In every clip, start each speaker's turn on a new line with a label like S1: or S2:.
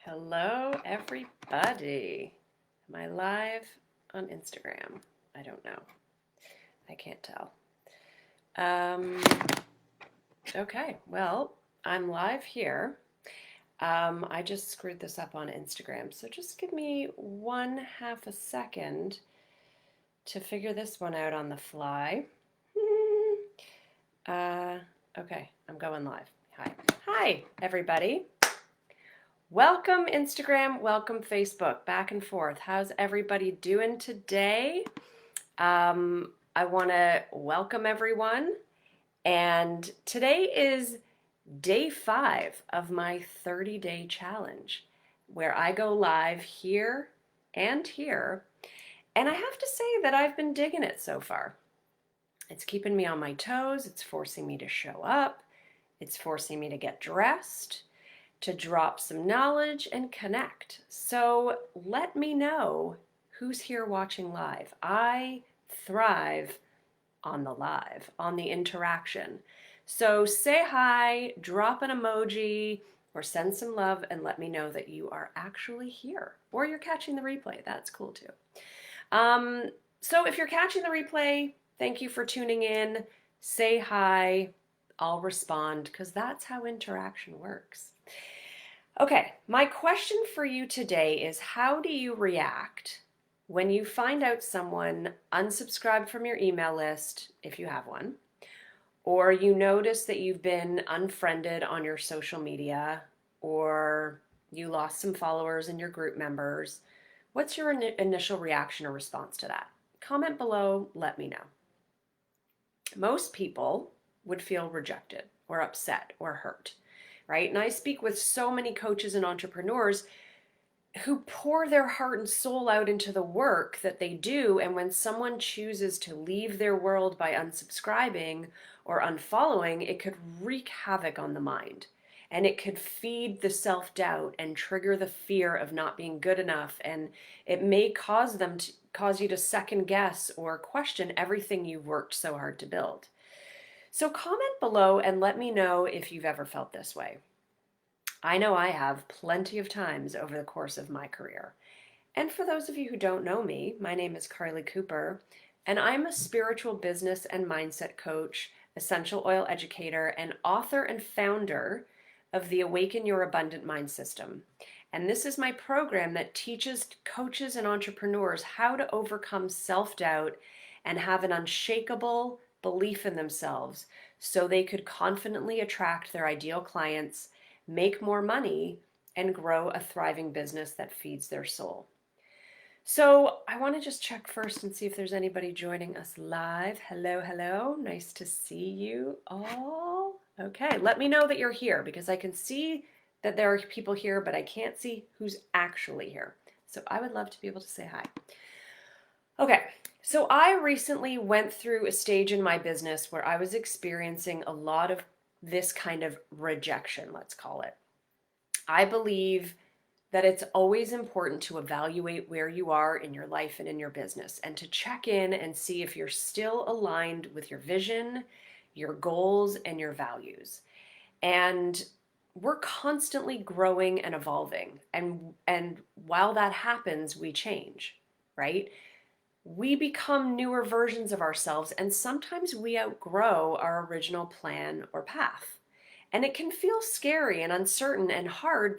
S1: Hello, everybody. Am I live on Instagram? I don't know. I can't tell. Um, okay, well, I'm live here. I just screwed this up on Instagram, so just give me 1/2 a second to figure this one out on the fly. uh, okay, I'm going live. Hi. Hi, everybody. Welcome Instagram, welcome Facebook, back and forth. How's everybody doing today? I want to welcome everyone. And today is day 5 of my 30-day challenge, where I go live here and here. And I have to say that I've been digging it so far. It's keeping me on my toes. It's forcing me to show up. It's forcing me to get dressed, to drop some knowledge and connect. So let me know who's here watching live. I thrive on the live, on the interaction. So say hi, drop an emoji, or send some love and let me know that you are actually here or you're catching the replay. That's cool too. So if you're catching the replay, thank you for tuning in. Say hi. I'll respond because that's how interaction works. Okay, my question for you today is how do you react when you find out someone unsubscribed from your email list, if you have one, or you notice that you've been unfriended on your social media, or you lost some followers in your group members? What's your initial reaction or response to that? Comment below, let me know. Most people would feel rejected or upset or hurt, right? And I speak with so many coaches and entrepreneurs who pour their heart and soul out into the work that they do. And when someone chooses to leave their world by unsubscribing or unfollowing, it could wreak havoc on the mind. And it could feed the self-doubt and trigger the fear of not being good enough. And it may cause you to second guess or question everything you've worked so hard to build. So comment below and let me know if you've ever felt this way. I know I have plenty of times over the course of my career. And for those of you who don't know me, my name is Carly Cooper, and I'm a spiritual business and mindset coach, essential oil educator, and author and founder of the Awaken Your Abundant Mind system. And this is my program that teaches coaches and entrepreneurs how to overcome self-doubt and have an unshakable belief in themselves so they could confidently attract their ideal clients, make more money, and grow a thriving business that feeds their soul. So I want to just check first and see if there's anybody joining us live. Hello, hello. Nice to see you all. Okay, let me know that you're here because I can see that there are people here, but I can't see who's actually here. So I would love to be able to say hi. Okay, so I recently went through a stage in my business where I was experiencing a lot of this kind of rejection, let's call it. I believe that it's always important to evaluate where you are in your life and in your business and to check in and see if you're still aligned with your vision, your goals, and your values. And we're constantly growing and evolving. And while that happens, we change, right? We become newer versions of ourselves, and sometimes we outgrow our original plan or path. And it can feel scary and uncertain and hard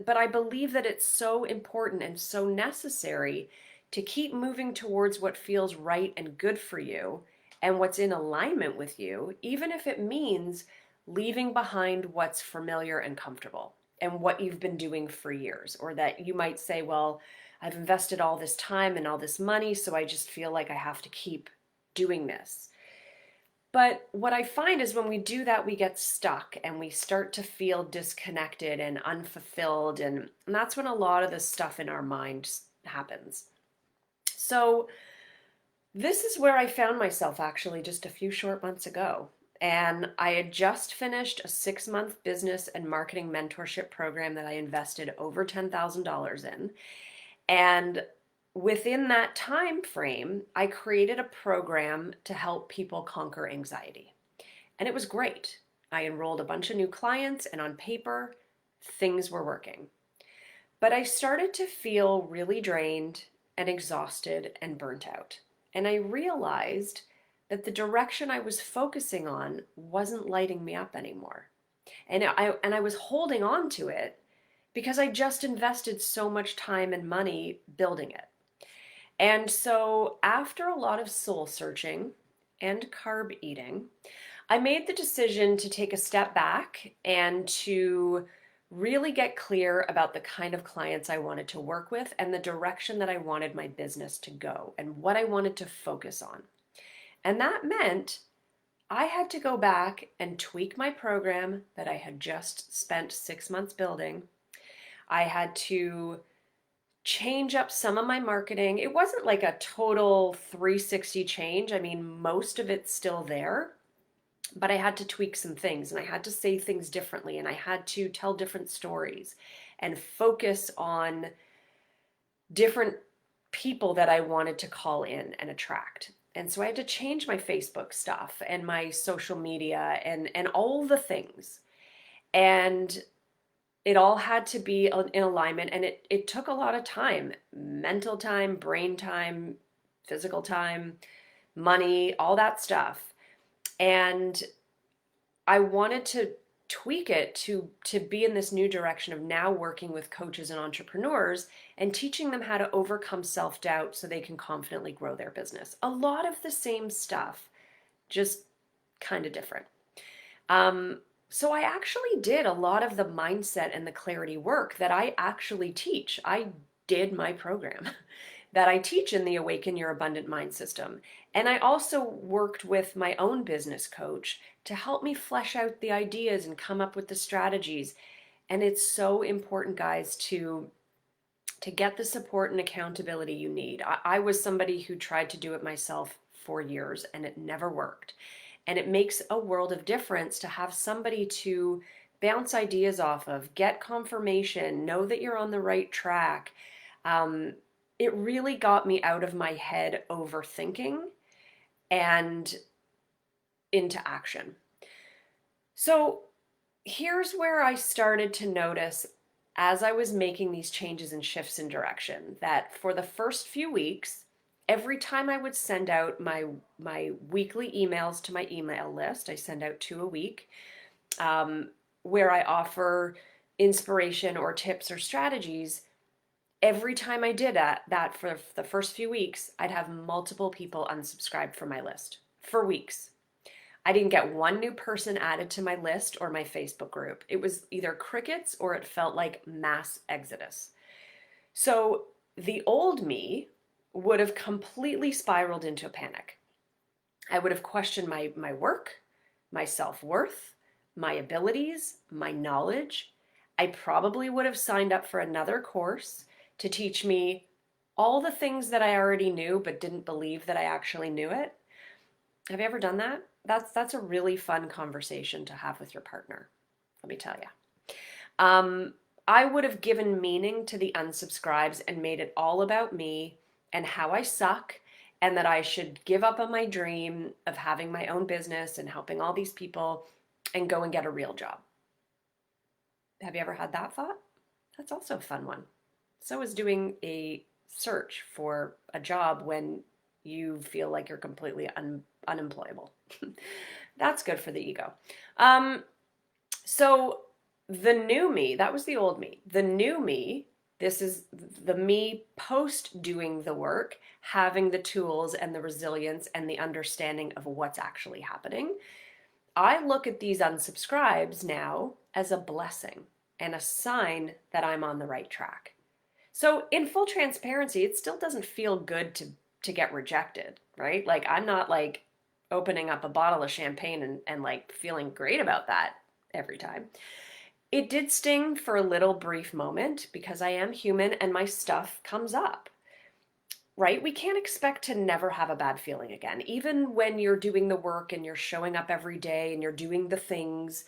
S1: but I believe that it's so important and so necessary to keep moving towards what feels right and good for you and what's in alignment with you, even if it means leaving behind what's familiar and comfortable and what you've been doing for years. Or that you might say, well, I've invested all this time and all this money, so I just feel like I have to keep doing this. But what I find is when we do that, we get stuck and we start to feel disconnected and unfulfilled. And that's when a lot of the stuff in our mind happens. So this is where I found myself actually just a few short months ago. And I had just finished a 6-month business and marketing mentorship program that I invested over $10,000 in. And within that time frame, I created a program to help people conquer anxiety. And it was great. I enrolled a bunch of new clients, and on paper, things were working. But I started to feel really drained and exhausted and burnt out. And I realized that the direction I was focusing on wasn't lighting me up anymore. And I was holding on to it because I just invested so much time and money building it. And so after a lot of soul searching and carb eating, I made the decision to take a step back and to really get clear about the kind of clients I wanted to work with and the direction that I wanted my business to go and what I wanted to focus on. And that meant I had to go back and tweak my program that I had just spent 6 months building. I had to change up some of my marketing. It wasn't like a total 360 change. I mean, most of it's still there, but I had to tweak some things and I had to say things differently and I had to tell different stories and focus on different people that I wanted to call in and attract. And so I had to change my Facebook stuff and my social media and all the things. And it all had to be in alignment, and it took a lot of time, mental time, brain time, physical time, money, all that stuff. And I wanted to tweak it to be in this new direction of now working with coaches and entrepreneurs and teaching them how to overcome self-doubt so they can confidently grow their business. A lot of the same stuff, just kind of different. So I actually did a lot of the mindset and the clarity work that I actually teach. I did my program that I teach in the Awaken Your Abundant Mind system. And I also worked with my own business coach to help me flesh out the ideas and come up with the strategies. And it's so important, guys, to get the support and accountability you need. I was somebody who tried to do it myself for years and it never worked. And it makes a world of difference to have somebody to bounce ideas off of, get confirmation, know that you're on the right track. It really got me out of my head overthinking and into action. So here's where I started to notice as I was making these changes and shifts in direction that for the first few weeks, every time I would send out my weekly emails to my email list, I send out 2 a week, where I offer inspiration or tips or strategies. Every time I did that for the first few weeks, I'd have multiple people unsubscribe from my list for weeks. I didn't get one new person added to my list or my Facebook group. It was either crickets or it felt like mass exodus. So the old me would have completely spiraled into a panic. I would have questioned my work, my self-worth, my abilities, my knowledge. I probably would have signed up for another course to teach me all the things that I already knew but didn't believe that I actually knew it. Have you ever done that? That's a really fun conversation to have with your partner, let me tell you. I would have given meaning to the unsubscribes and made it all about me and how I suck and that I should give up on my dream of having my own business and helping all these people and go and get a real job. Have you ever had that thought? That's also a fun one. So is doing a search for a job when you feel like you're completely unemployable. That's good for the ego. So the new me, that was the old me. The new me, this is the me post doing the work, having the tools and the resilience and the understanding of what's actually happening. I look at these unsubscribes now as a blessing and a sign that I'm on the right track. So in full transparency, it still doesn't feel good to get rejected, right? Like I'm not like opening up a bottle of champagne and like feeling great about that every time. It did sting for a little brief moment because I am human and my stuff comes up, right? We can't expect to never have a bad feeling again. Even when you're doing the work and you're showing up every day and you're doing the things,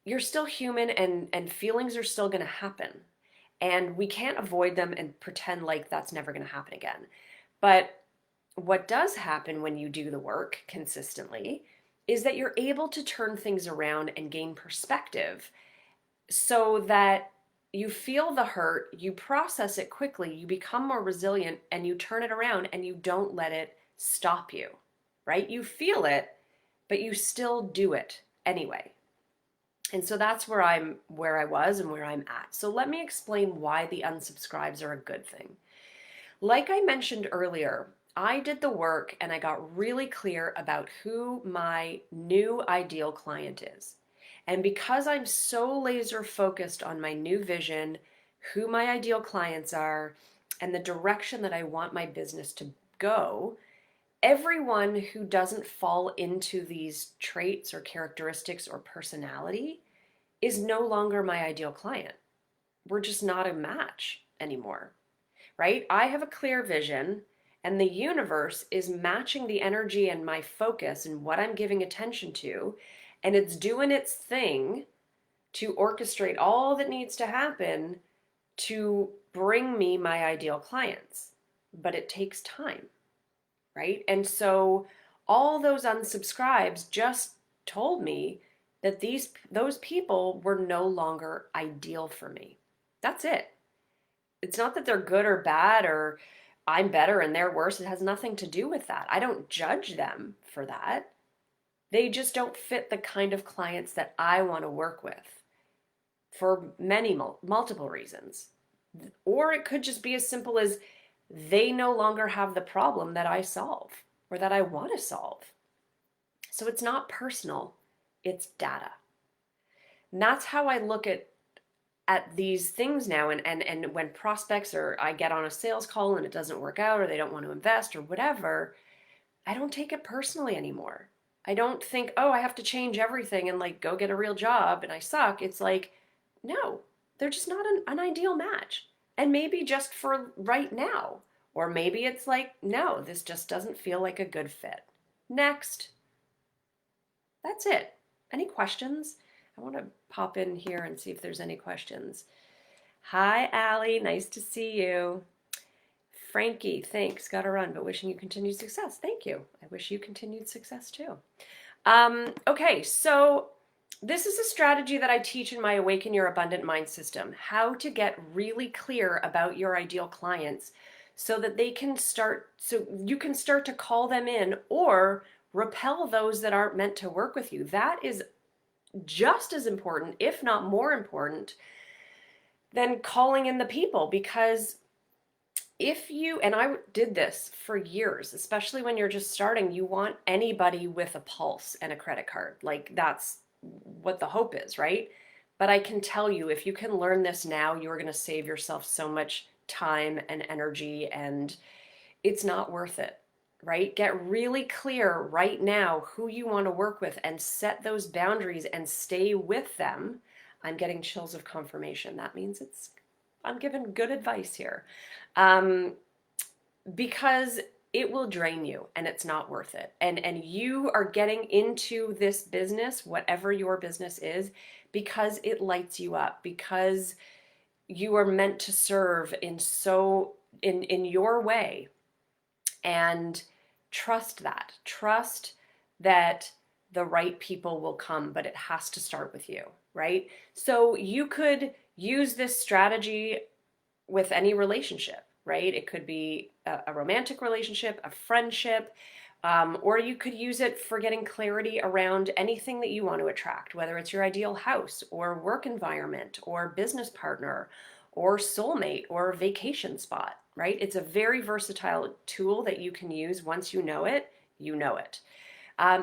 S1: you're still human and feelings are still going to happen. And we can't avoid them and pretend like that's never going to happen again. But what does happen when you do the work consistently is that you're able to turn things around and gain perspective so that you feel the hurt, you process it quickly, you become more resilient, and you turn it around and you don't let it stop you, right? You feel it, but you still do it anyway. And so that's where I was and where I'm at. So let me explain why the unsubscribes are a good thing. Like I mentioned earlier, I did the work and I got really clear about who my new ideal client is. And because I'm so laser focused on my new vision, who my ideal clients are, and the direction that I want my business to go, everyone who doesn't fall into these traits or characteristics or personality is no longer my ideal client. We're just not a match anymore, right? I have a clear vision, and the universe is matching the energy and my focus and what I'm giving attention to, and it's doing its thing to orchestrate all that needs to happen to bring me my ideal clients. But it takes time, right? And so all those unsubscribes just told me that those people were no longer ideal for me. That's it. It's not that they're good or bad or I'm better and they're worse. It has nothing to do with that. I don't judge them for that. They just don't fit the kind of clients that I want to work with for many multiple reasons. Or it could just be as simple as they no longer have the problem that I solve or that I want to solve. So it's not personal, it's data. And that's how I look at these things now, and when prospects, or I get on a sales call and it doesn't work out or they don't want to invest or whatever, I don't take it personally anymore. I don't think, oh, I have to change everything and like go get a real job and I suck. It's like, no, they're just not an ideal match. And maybe just for right now. Or maybe it's like, no, this just doesn't feel like a good fit. Next. That's it. Any questions? I want to pop in here and see if there's any questions. Hi, Allie. Nice to see you. Frankie, thanks. Gotta run, but wishing you continued success. Thank you. I wish you continued success too. Okay, so this is a strategy that I teach in my Awaken Your Abundant Mind system, how to get really clear about your ideal clients so that so you can start to call them in or repel those that aren't meant to work with you. That is just as important, if not more important, than calling in the people, because and I did this for years, especially when you're just starting, you want anybody with a pulse and a credit card. Like that's what the hope is, right? But I can tell you, if you can learn this now, you're going to save yourself so much time and energy, and it's not worth it, right? Get really clear right now who you want to work with and set those boundaries and stay with them. I'm getting chills of confirmation. That means I'm giving good advice here. Because it will drain you and it's not worth it. And you are getting into this business, whatever your business is, because it lights you up, because you are meant to serve in your way. And trust that. Trust that the right people will come, but it has to start with you, right? So you could use this strategy with any relationship, right? It could be a romantic relationship, a friendship, or you could use it for getting clarity around anything that you want to attract, whether it's your ideal house or work environment or business partner or soulmate or vacation spot, right? It's a very versatile tool that you can use. Once you know it, you know it.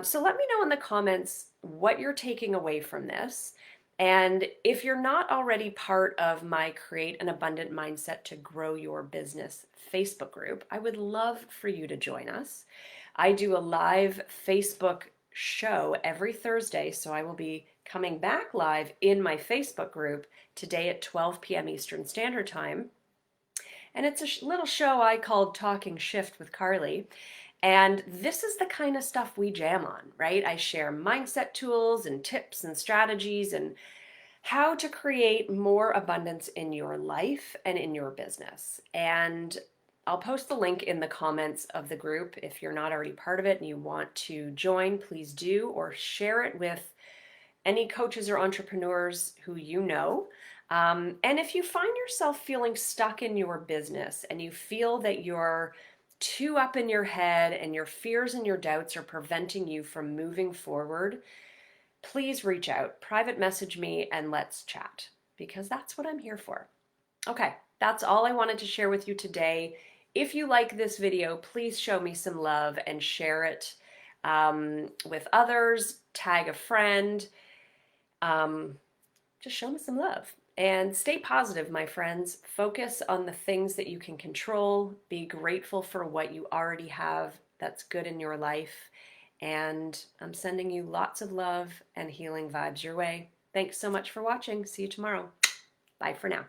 S1: So let me know in the comments what you're taking away from this. And if you're not already part of my Create an Abundant Mindset to Grow Your Business Facebook group, I would love for you to join us. I do a live Facebook show every Thursday, so I will be coming back live in my Facebook group today at 12 p.m. Eastern Standard Time. And it's a little show I called Talking Shift with Carly. And this is the kind of stuff we jam on, right? I share mindset tools and tips and strategies and how to create more abundance in your life and in your business. And I'll post the link in the comments of the group. If you're not already part of it and you want to join, please do, or share it with any coaches or entrepreneurs who you know. And if you find yourself feeling stuck in your business and you feel that you're too up in your head and your fears and your doubts are preventing you from moving forward, please reach out, private message me, and let's chat, because that's what I'm here for. Okay, that's all I wanted to share with you today. If you like this video, please show me some love and share it with others, tag a friend. Just show me some love. And stay positive, my friends. Focus on the things that you can control. Be grateful for what you already have that's good in your life. And I'm sending you lots of love and healing vibes your way. Thanks so much for watching. See you tomorrow. Bye for now.